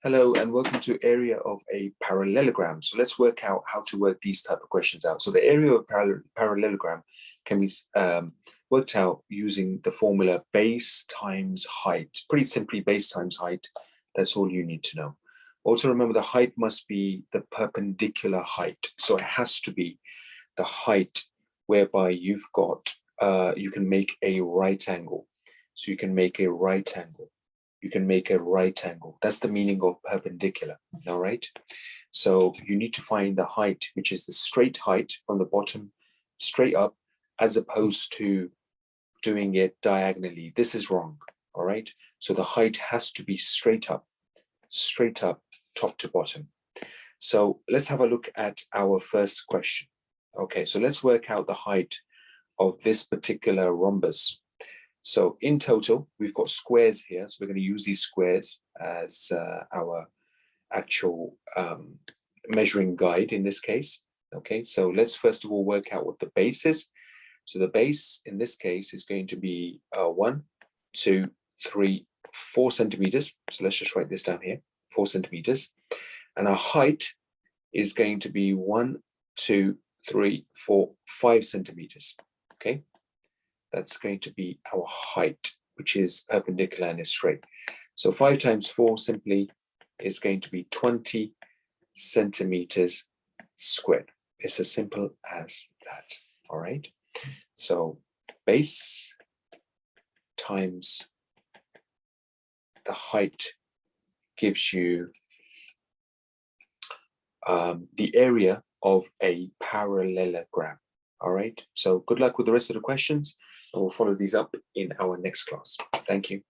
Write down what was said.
Hello and welcome to area of a parallelogram. So let's work out how to work these type of questions out. So the area of a parallelogram can be worked out using the formula base times height. Pretty simply, base times height. That's all you need to know. Also remember the height must be the perpendicular height. So it has to be the height whereby you've got, you can make a right angle. So you can make a right angle. You can make a right angle. That's the meaning of perpendicular, all right? So you need to find the height, which is the straight height from the bottom straight up, as opposed to doing it diagonally. This is wrong, all right? So the height has to be straight up, top to bottom. So let's have a look at our first question. Okay, so let's work out the height of this particular rhombus. So in total, we've got squares here. So we're going to use these squares as our actual measuring guide in this case. Okay, so let's first of all work out what the base is. So the base in this case is going to be 1, 2, 3, 4 centimeters. So let's just write this down here, 4 centimeters. And our height is going to be 1, 2, 3, 4, 5 centimeters. Okay. That's going to be our height, which is perpendicular and is straight. So 5 times 4 simply is going to be 20 centimeters squared. It's as simple as that, all right? So base times the height gives you the area of a parallelogram, all right? So good luck with the rest of the questions. And we'll follow these up in our next class. Thank you.